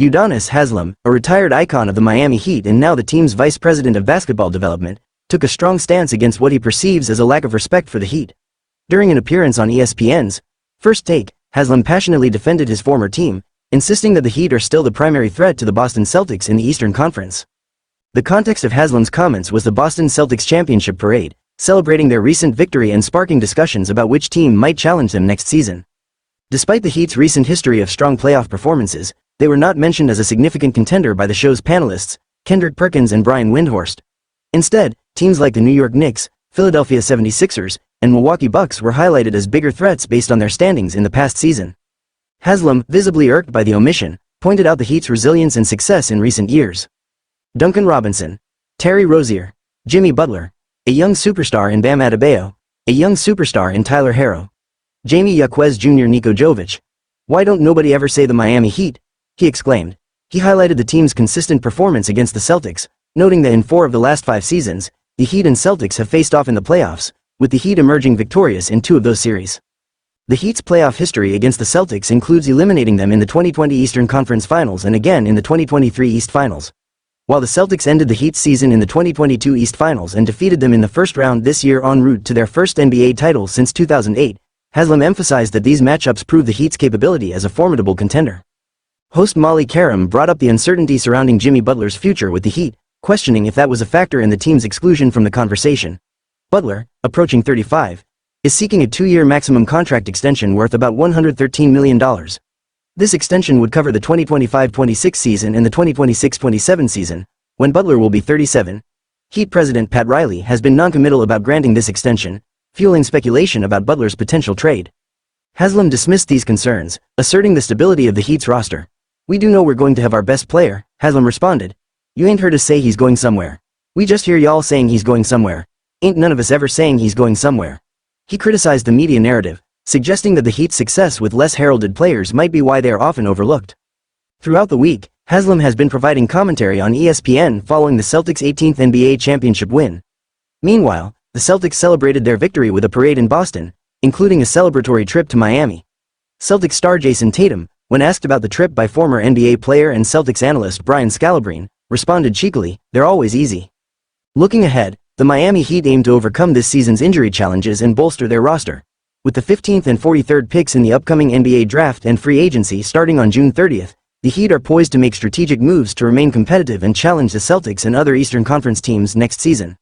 Udonis Haslem, a retired icon of the Miami Heat and now the team's vice president of basketball development, took a strong stance against what he perceives as a lack of respect for the Heat. During an appearance on ESPN's First Take, Haslem passionately defended his former team, insisting that the Heat are still the primary threat to the Boston Celtics in the Eastern Conference. The context of Haslem's comments was the Boston Celtics championship parade, celebrating their recent victory and sparking discussions about which team might challenge them next season. Despite the Heat's recent history of strong playoff performances, they were not mentioned as a significant contender by the show's panelists, Kendrick, Perkins and Windhorst. Instead, teams like the New York Knicks, Philadelphia 76ers, and Milwaukee Bucks were highlighted as bigger threats based on their standings in the past season. Haslem, visibly irked by the omission, pointed out the Heat's resilience and success in recent years. Duncan Robinson, Terry Rozier, Jimmy Butler, a young superstar in Bam Adebayo, a young superstar in Tyler Herro, Jamie Jaquez Jr. Niko Jovic. Why don't nobody ever say the Miami Heat? He exclaimed. He highlighted the team's consistent performance against the Celtics, noting that in 4 of the last 5 seasons, the Heat and Celtics have faced off in the playoffs, with the Heat emerging victorious in 2 of those series. The Heat's playoff history against the Celtics includes eliminating them in the 2020 Eastern Conference Finals and again in the 2023 East Finals. While the Celtics ended the Heat's season in the 2022 East Finals and defeated them in the first round this year en route to their first NBA title since 2008, Haslem emphasized that these matchups prove the Heat's capability as a formidable contender. Host Molly Karam brought up the uncertainty surrounding Jimmy Butler's future with the Heat, questioning if that was a factor in the team's exclusion from the conversation. Butler, approaching 35, is seeking a 2-year maximum contract extension worth about $113 million. This extension would cover the 2025-26 season and the 2026-27 season, when Butler will be 37. Heat president Pat Riley has been non-committal about granting this extension, fueling speculation about Butler's potential trade. Haslem dismissed these concerns, asserting the stability of the Heat's roster. "We do know we're going to have our best player," Haslem responded. "You ain't heard us say he's going somewhere. We just hear y'all saying he's going somewhere. Ain't none of us ever saying he's going somewhere." He criticized the media narrative, suggesting that the Heat's success with less heralded players might be why they are often overlooked. Throughout the week, Haslem has been providing commentary on ESPN following the Celtics' 18th NBA championship win. Meanwhile, the Celtics celebrated their victory with a parade in Boston, including a celebratory trip to Miami. Celtics star Jason Tatum, when asked about the trip by former NBA player and Celtics analyst Brian Scalabrine, responded cheekily, "They're always easy." Looking ahead, the Miami Heat aim to overcome this season's injury challenges and bolster their roster. With the 15th and 43rd picks in the upcoming NBA draft and free agency starting on June 30th, the Heat are poised to make strategic moves to remain competitive and challenge the Celtics and other Eastern Conference teams next season.